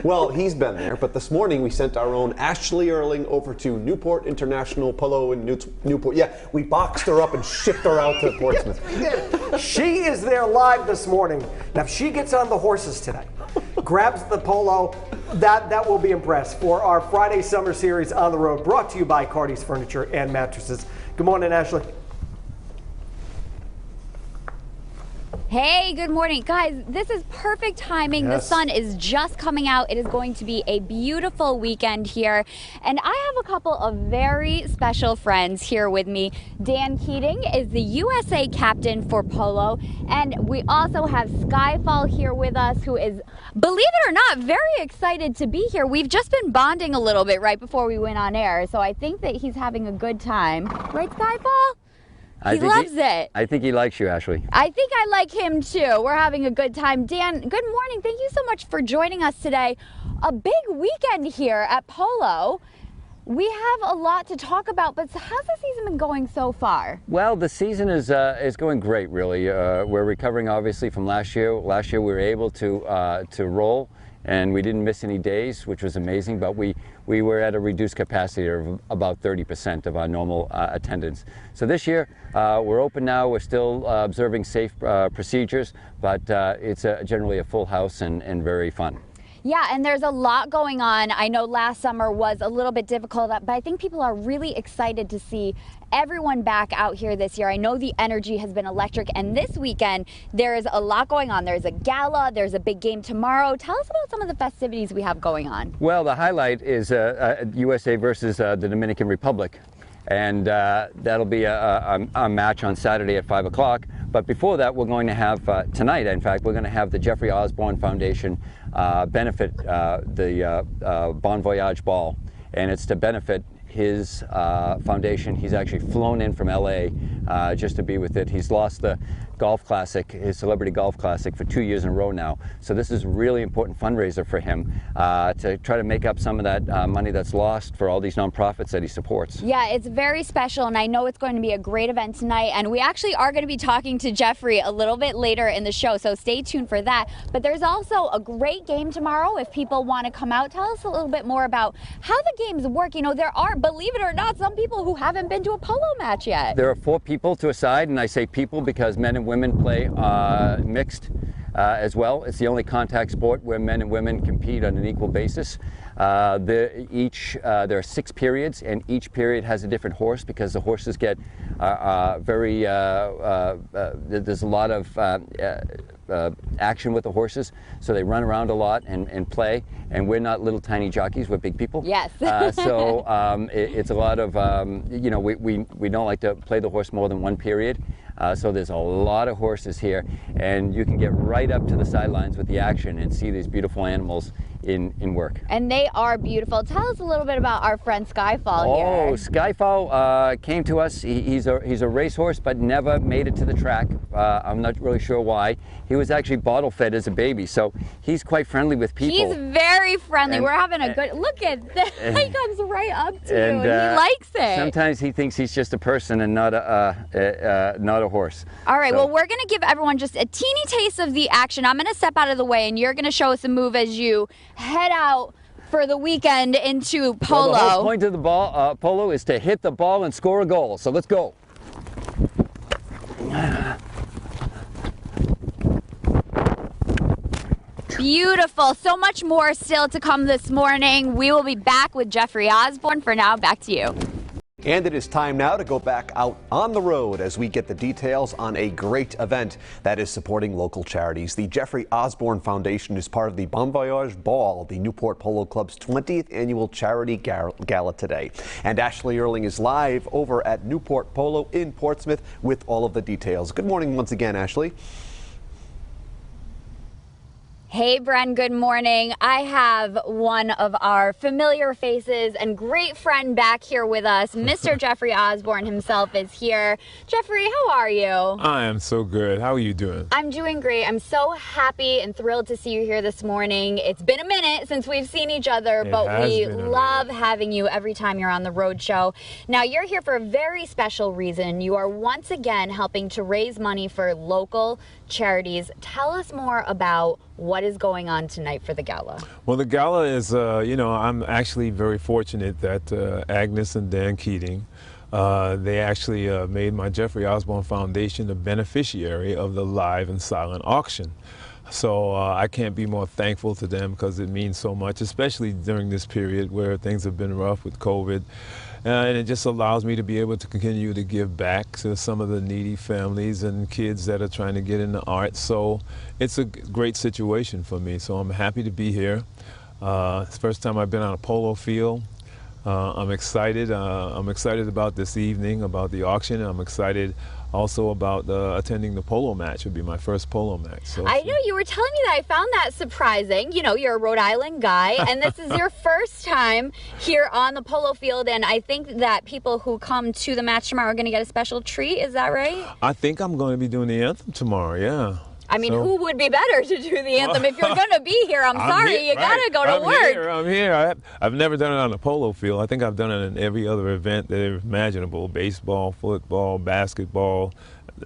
Well, he's been there, but this morning we sent our own Ashley Earling over to Newport International Polo in Newport. Yeah, we boxed her up and shipped her out to Portsmouth. We did. She is there live this morning. Now, if she gets on the horses today, grabs the polo, that will be impressed for our Friday Summer Series on the road, brought to you by Cardi's Furniture and Mattresses. Good morning, Ashley. Hey, good morning. Guys, this is perfect timing. Yes. The sun is just coming out. It is going to be a beautiful weekend here. And I have a couple of very special friends here with me. Dan Keating is the USA captain for polo. And we also have Skyfall here with us, who is, believe it or not, very excited to be here. We've just been bonding a little bit right before we went on air. So I think that he's having a good time. Right, Skyfall? He loves it. I think he likes you, Ashley. I think I like him too. We're having a good time. Dan, good morning. Thank you so much for joining us today. A big weekend here at Polo. We have a lot to talk about, but how's the season been going so far? Well, the season is going great, really. We're recovering, obviously, from last year. Last year we were able to roll, and we didn't miss any days, which was amazing, but we were at a reduced capacity of about 30% of our normal attendance. So this year, we're open now. We're still observing safe procedures, but it's generally a full house and very fun. Yeah, and there's a lot going on. I know last summer was a little bit difficult, but I think people are really excited to see everyone back out here this year. I know the energy has been electric, and this weekend there is a lot going on. There's a gala, there's a big game tomorrow. Tell us about some of the festivities we have going on. Well, the highlight is USA versus the Dominican Republic. And that'll be a match on Saturday at 5 o'clock. But before that, we're going to have, tonight, in fact, we're going to have the Jeffrey Osborne Foundation benefit the Bon Voyage Ball. And it's to benefit his foundation. He's actually flown in from LA just to be with it. He's lost the golf classic, his celebrity golf classic, for 2 years in a row now. So this is a really important fundraiser for him to try to make up some of that money that's lost for all these nonprofits that he supports. Yeah, it's very special, and I know it's going to be a great event tonight. And we actually are going to be talking to Jeffrey a little bit later in the show, so stay tuned for that. But there's also a great game tomorrow if people want to come out. Tell us a little bit more about how the games work. You know, there are, believe it or not, some people who haven't been to a polo match yet. There are 4 people to a side, and I say people because men and women play mixed as well. It's the only contact sport where men and women compete on an equal basis. There are 6 periods, and each period has a different horse because the horses get there's a lot of action with the horses, so they run around a lot and play, and we're not little tiny jockeys, we're big people. Yes. So it's a lot of, you know, we don't like to play the horse more than 1 period. So there's a lot of horses here, and you can get right up to the sidelines with the action and see these beautiful animals in work. And they are beautiful. Tell us a little bit about our friend Skyfall here. Oh, Skyfall came to us. He's a racehorse, but never made it to the track. I'm not really sure why. He was actually bottle fed as a baby, so he's quite friendly with people. He's very friendly. And, we're having a good look at that. He comes right up to and, you, and he likes it. Sometimes he thinks he's just a person and not a horse. All right, So- well, we're going to give everyone just a teeny taste of the action. I'm going to step out of the way, and you're going to show us a move as you head out for the weekend into polo. Well, the whole point of the ball, polo is to hit the ball and score a goal. So let's go. Beautiful. So much more still to come this morning. We will be back with Jeffrey Osborne. For now, back to you. And it is time now to go back out on the road as we get the details on a great event that is supporting local charities. The Jeffrey Osborne Foundation is part of the Bon Voyage Ball, the Newport Polo Club's 20th annual charity gala today. And Ashley Earling is live over at Newport Polo in Portsmouth with all of the details. Good morning once again, Ashley. Hey, Bren, good morning. I have one of our familiar faces and great friend back here with us. Mr. Jeffrey Osborne himself is here. Jeffrey, how are you? I am so good. How are you doing? I'm doing great. I'm so happy and thrilled to see you here this morning. It's been a minute since we've seen each other, but we love having you every time you're on the road show. Now, you're here for a very special reason. You are once again helping to raise money for local charities. Tell us more about what is going on tonight for the gala. Well, the gala is, I'm actually very fortunate that Agnes and Dan Keating, they actually made my Jeffrey Osborne Foundation the beneficiary of the live and silent auction. So I can't be more thankful to them because it means so much, especially during this period where things have been rough with COVID. And it just allows me to be able to continue to give back to some of the needy families and kids that are trying to get into art. So it's a great situation for me. So I'm happy to be here. It's the first time I've been on a polo field. I'm excited. I'm excited about this evening, about the auction. I'm excited also about attending the polo match. It would be my first polo match. So, I know, you were telling me that. I found that surprising. You know, you're a Rhode Island guy, and this is your first time here on the polo field, and I think that people who come to the match tomorrow are going to get a special treat. Is that right? I think I'm going to be doing the anthem tomorrow, yeah. I mean, who would be better to do the anthem? If you're going to be here, I'm sorry, you got to go to work. I'm here. I've never done it on a polo field. I think I've done it in every other event that is imaginable. Baseball, football, basketball,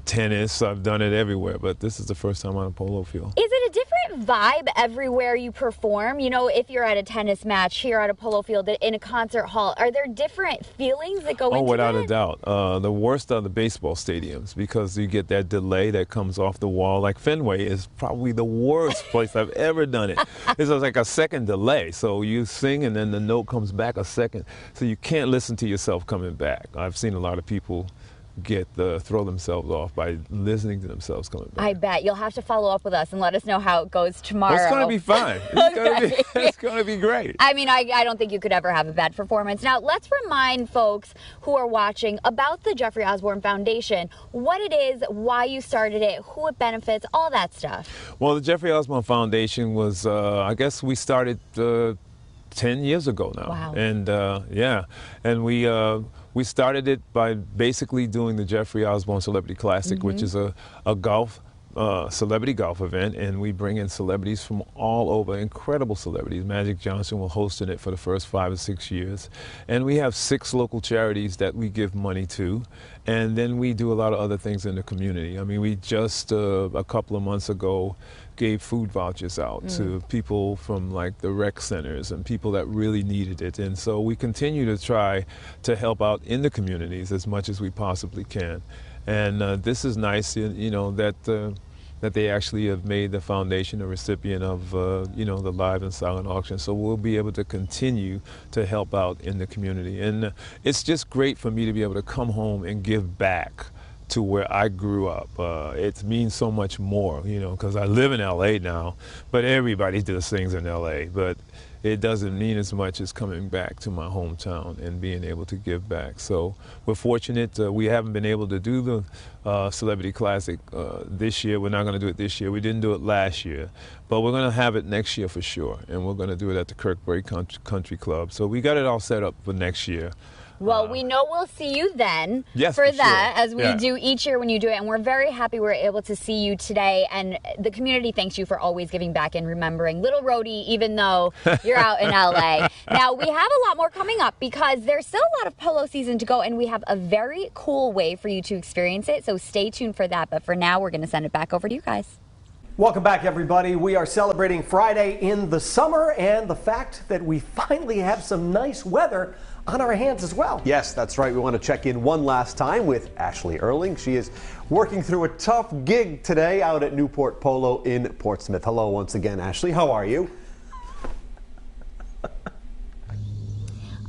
tennis. I've done it everywhere, but this is the first time on a polo field. Is it a different vibe everywhere you perform? You know, if you're at a tennis match, here at a polo field, in a concert hall, are there different feelings that go into it? Oh, without a doubt. The worst are the baseball stadiums because you get that delay that comes off the wall. Like Fenway is probably the worst place I've ever done it. It's like a second delay. So you sing and then the note comes back a second. So you can't listen to yourself coming back. I've seen a lot of people throw themselves off by listening to themselves coming back. I bet. You'll have to follow up with us and let us know how it goes tomorrow. Well, it's going to be fine. It's going to be great. I mean, I don't think you could ever have a bad performance. Now, let's remind folks who are watching about the Jeffrey Osborne Foundation, what it is, why you started it, who it benefits, all that stuff. Well, the Jeffrey Osborne Foundation was, I guess we started 10 years ago now. Wow. And and we started it by basically doing the Jeffrey Osborne Celebrity Classic, which is a golf celebrity golf event, and we bring in celebrities from all over, incredible celebrities. Magic Johnson will host it for the first 5 or 6 years, and we have 6 local charities that we give money to, and then we do a lot of other things in the community. I mean, we just a couple of months ago gave food vouchers out to people from like the rec centers and people that really needed it. And so we continue to try to help out in the communities as much as we possibly can. And this is nice, you know, that they actually have made the foundation a recipient of, the live and silent auction. So we'll be able to continue to help out in the community. And it's just great for me to be able to come home and give back to where I grew up. It means so much more, you know, because I live in LA now, but everybody does things in LA, but it doesn't mean as much as coming back to my hometown and being able to give back. So we're fortunate. We haven't been able to do the Celebrity Classic this year. We're not going to do it this year. We didn't do it last year, but we're going to have it next year for sure, and we're going to do it at the Kirkbury Country Club. So we got it all set up for next year. Well, we know we'll see you then for that, as we do each year when you do it. And we're very happy we're able to see you today. And the community thanks you for always giving back and remembering Little Rhodey, even though you're out in LA. Now, we have a lot more coming up because there's still a lot of polo season to go, and we have a very cool way for you to experience it. So stay tuned for that. But for now, we're going to send it back over to you guys. Welcome back, everybody. We are celebrating Friday in the summer and the fact that we finally have some nice weather on our hands as well. Yes, that's right. We want to check in one last time with Ashley Erling. She is working through a tough gig today out at Newport Polo in Portsmouth. Hello once again, Ashley. How are you?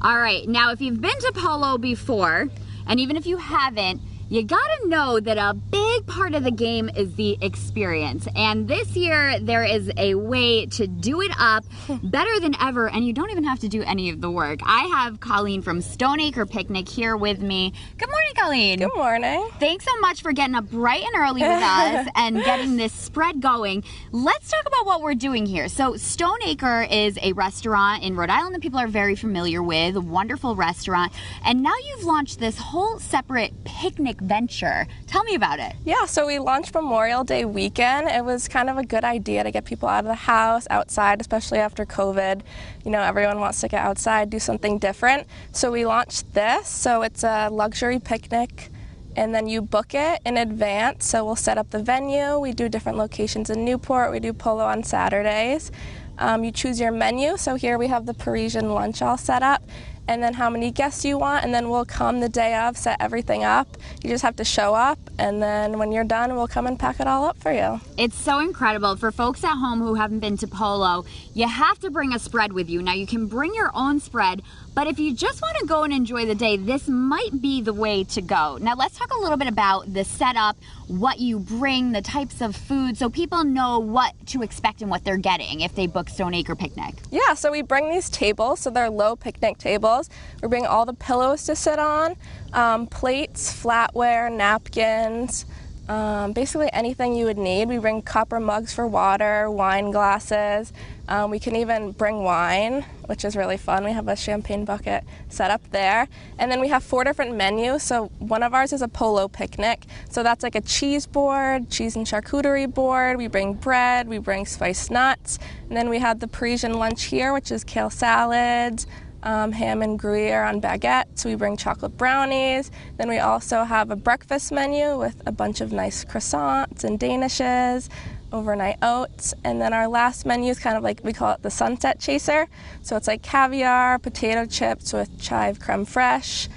All right. Now, if you've been to polo before, and even if you haven't, you gotta know that a big part of the game is the experience. And this year, there is a way to do it up better than ever, and you don't even have to do any of the work. I have Colleen from Stoneacre Picnic here with me. Good morning, Colleen. Good morning. Thanks so much for getting up bright and early with us and getting this spread going. Let's talk about what we're doing here. So Stoneacre is a restaurant in Rhode Island that people are very familiar with, a wonderful restaurant. And now you've launched this whole separate picnic venture. Tell me about it. Yeah, so we launched Memorial Day weekend. It was kind of a good idea to get people out of the house, outside, especially after COVID. You know, everyone wants to get outside, do something different. So we launched this. So it's a luxury picnic and then you book it in advance. So we'll set up the venue. We do different locations in Newport. We do polo on Saturdays. You choose your menu. So here we have the Parisian lunch all set up, and then how many guests you want, and then we'll come the day of, set everything up. You just have to show up, and then when you're done, we'll come and pack it all up for you. It's so incredible. For folks at home who haven't been to polo, you have to bring a spread with you. Now you can bring your own spread, but if you just want to go and enjoy the day, this might be the way to go. Now let's talk a little bit about the setup, what you bring, the types of food, so people know what to expect and what they're getting if they book Stone Acre Picnic. Yeah, so we bring these tables, so they're low picnic tables. We bring all the pillows to sit on, plates, flatware, napkins, basically anything you would need. We bring copper mugs for water, wine glasses. We can even bring wine, which is really fun. We have a champagne bucket set up there. And then we have 4 different menus. So one of ours is a polo picnic. So that's like a cheese board, cheese and charcuterie board. We bring bread, we bring spiced nuts. And then we have the Parisian lunch here, which is kale salads, ham and Gruyere on baguettes. We bring chocolate brownies. Then we also have a breakfast menu with a bunch of nice croissants and danishes, overnight oats. And then our last menu is kind of like, we call it the sunset chaser. So it's like caviar, potato chips with chive creme fraiche.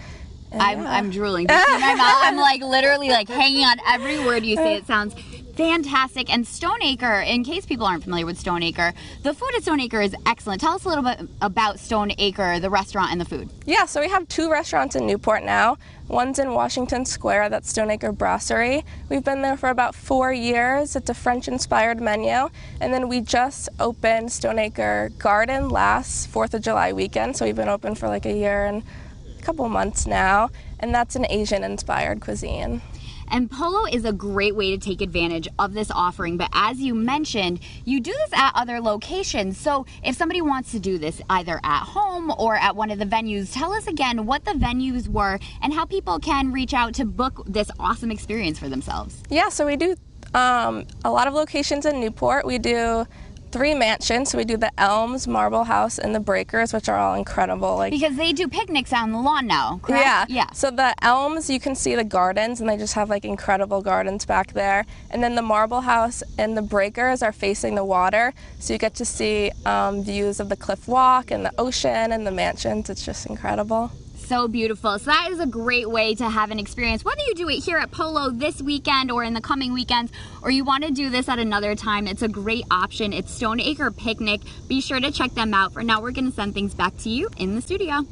I'm drooling. Do you see my mouth? I'm like literally like hanging on every word you say. It sounds fantastic. And Stone Acre, in case people aren't familiar with Stone Acre, the food at Stone Acre is excellent. Tell us a little bit about Stone Acre, the restaurant and the food. Yeah, so we have 2 restaurants in Newport now. One's in Washington Square, that's Stone Acre Brasserie. We've been there for about 4 years. It's a French-inspired menu. And then we just opened Stone Acre Garden last 4th of July weekend, so we've been open for like a year and a couple months now, and that's an Asian-inspired cuisine. And polo is a great way to take advantage of this offering, but as you mentioned, you do this at other locations. So if somebody wants to do this either at home or at one of the venues, tell us again what the venues were and how people can reach out to book this awesome experience for themselves. Yeah, so we do a lot of locations in Newport. We do 3 mansions. So we do the Elms, Marble House, and the Breakers, which are all incredible. Because they do picnics on the lawn now, correct? Yeah. So the Elms, you can see the gardens, and they just have like incredible gardens back there. And then the Marble House and the Breakers are facing the water, so you get to see views of the Cliff Walk and the ocean and the mansions. It's just incredible. So beautiful. So that is a great way to have an experience, whether you do it here at Polo this weekend or in the coming weekends, or you want to do this at another time. It's a great option. It's Stone Acre Picnic. Be sure to check them out. For now, we're going to send things back to you in the studio.